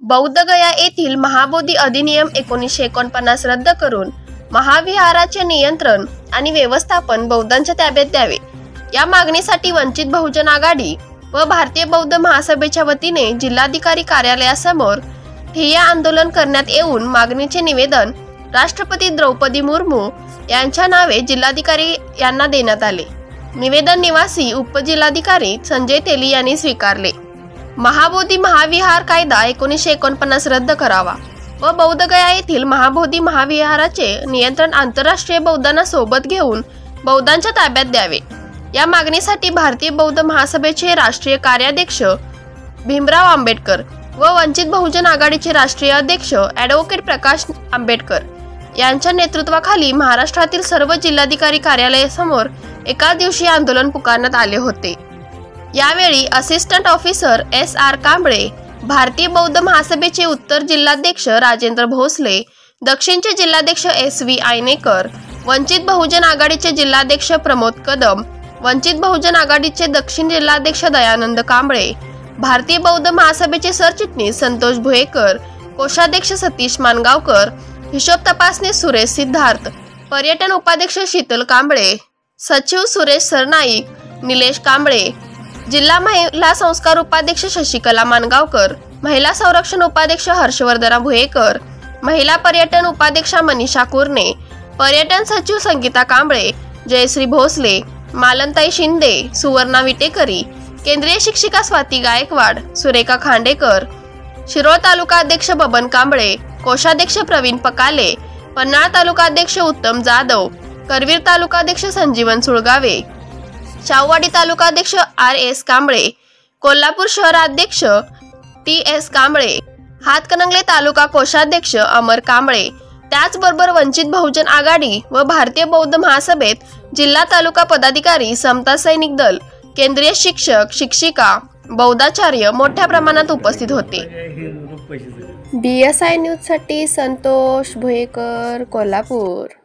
बौद्धगया येथील महाबोधी अधिनियम 1949 रद्द करून महाविहाराचे नियंत्रण आणि व्यवस्थापन बौद्धांच्या ताब्यात द्यावे या मागणीसाठी वंचित बहुजन आघाडी व भारतीय बौद्ध महासभेच्या वतीने जिल्हाधिकारी कार्यालयासमोर ठिय्या आंदोलन करण्यात येऊन मागणीचे निवेदन राष्ट्रपती द्रौपदी मुर्मू यांच्या नावे जिल्हाधिकारी यांना देण्यात आले। निवेदन निवासी उपजिल्हाधिकारी संजय तेली यांनी स्वीकारले। महाबोधी महाविहार कायदा 1949 रद्द करावा व बौद्धगया येथील महाबोधी महाविहाराचे नियंत्रण आंतरराष्ट्रीय बौद्धांना सोबत घेऊन बौद्धांच्या ताब्यात द्यावे या मागणीसाठी भारतीय बौद्ध महासभेचे राष्ट्रीय कार्याध्यक्ष भीमराव आंबेडकर व वंचित बहुजन आघाडीचे राष्ट्रीय अध्यक्ष ॲडव्होकेट प्रकाश आंबेडकर यांच्या नेतृत्वाखाली महाराष्ट्रातील सर्व जिल्हाधिकारी कार्यालयासमोर एका दिवशी आंदोलन पुकारण्यात आले होते। यावेळी असिस्टंट ऑफिसर SR कांबळे, भारतीय बौद्ध महासभेचे उत्तर जिल्हाध्यक्ष राजेंद्र भोसले, दक्षिणचे जिल्हाध्यक्ष SV आयनेकर, वंचित बहुजन आघाडीचे जिल्हाध्यक्ष प्रमोद कदम, वंचित बहुजन आघाडीचे दक्षिण जिल्हाध्यक्ष दयानंद कांबळे, भारतीय बौद्ध महासभेचे सरचिटणीस संतोष भुयेकर, कोषाध्यक्ष सतीश मानगावकर, हिशोब तपासणी सुरेश सिद्धार्थ, पर्यटन उपाध्यक्ष शीतल कांबळे, सचिव सुरेश सरनाईक, निलेश कांबळे, जिल्हा महिला संस्कार उपाध्यक्ष शशिकला मानगावकर, महिला संरक्षण उपाध्यक्ष हर्षवर्धना भुयेकर, महिला पर्यटन उपाध्यक्षा मनीषा कुर्णे, पर्यटन सचिव संगीता कांबळे, जयश्री भोसले, मालनताई शिंदे, सुवर्णा विटेकरी, केंद्रीय शिक्षिका स्वाती गायकवाड, सुरेखा खांडेकर, शिरोळ तालुका अध्यक्ष बबन कांबळे, कोषाध्यक्ष प्रवीण पकाले, पन्हाळ तालुका अध्यक्ष उत्तम जाधव, करवीर तालुका अध्यक्ष संजीवन सुळगावे, शाहूवाडी तालुका अध्यक्ष RS कांबळे, कोल्हापूर शहराध्यक्ष TS कांबळे, हातकणंगले तालुका कोषाध्यक्ष अमर कांबळे, त्याचबरोबर वंचित बहुजन आघाडी व भारतीय बौद्ध महासभेत जिल्हा तालुका पदाधिकारी, समता सैनिक दल, केंद्रीय शिक्षक शिक्षिका, बौद्धाचार्य मोठ्या प्रमाणात उपस्थित होते। BSI न्यूज साठी संतोष भुयेकर, कोल्हापूर।